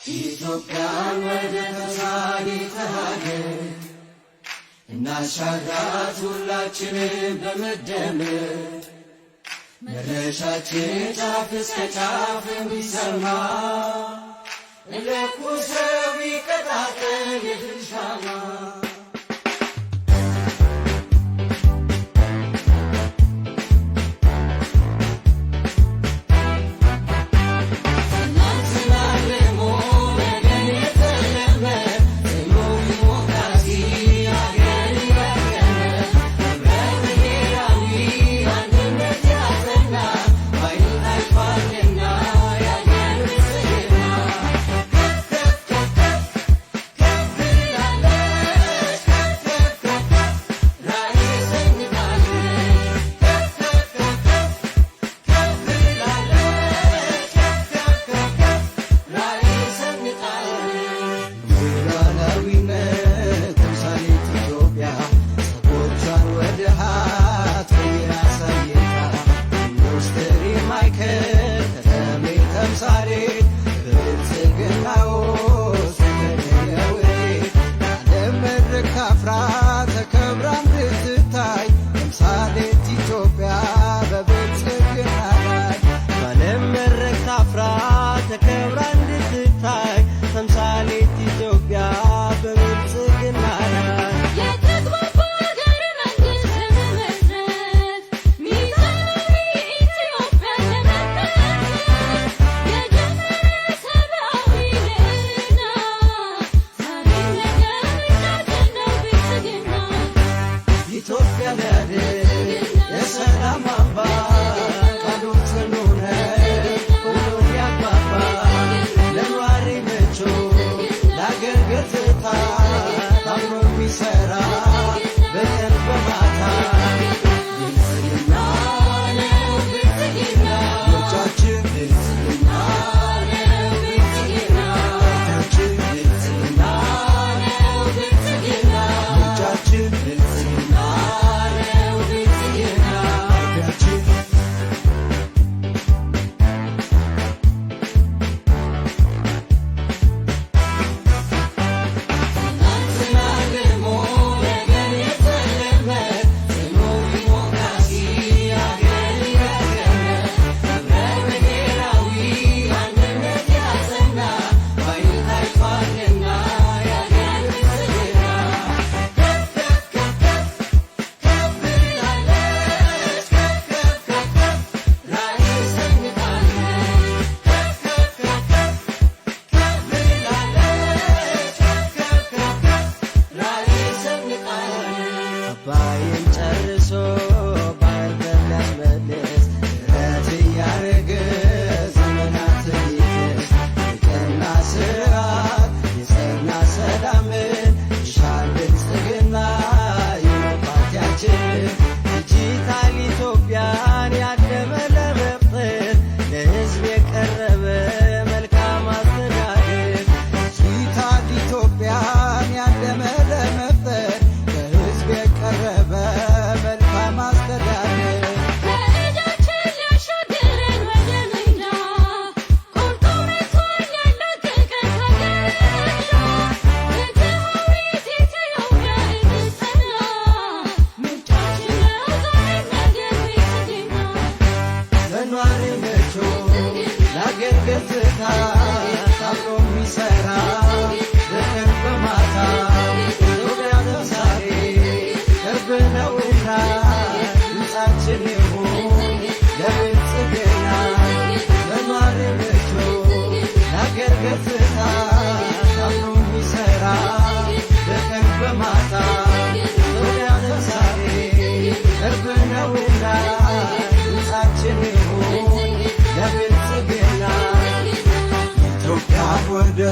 ኢትዮጵያን ወደ ተምሳሌተ ሀገር እናሻግራት ሁላችንም በመደመር መድረሻችን ጫፍ እስከ ጫፍ እንዲሰማ ለኩሰው ይቀጣጠል የድል ሻማ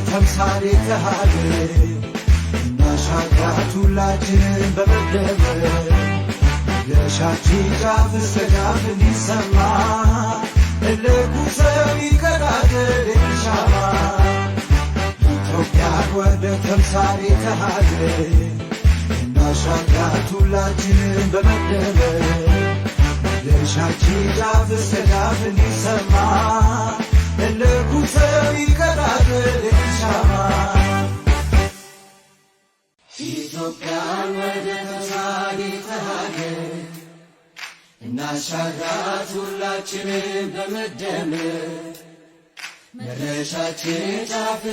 ተምሳሌተ ሀገር እናሻግራት ሁላችንም በመደመር መድረሻችን ጫፍ እስከ ጫፍ እንዲሰማ ለኩሰው ይቀጣጠል የድል ሻማ ኢትዮጵያን ወደ ተምሳሌተ ሀገር እናሻግራት ሁላችንም በመደመር መድረሻችን ጫፍ እስከ ጫፍ እንዲሰማ ለኩሰው ይቀጣጠል የድል ሻማ ኢትዮጵያን ወደ ተምሳሌተ ሀገር እናሻግራት ሁላችንም በመደመር መድረሻችን ጫፍ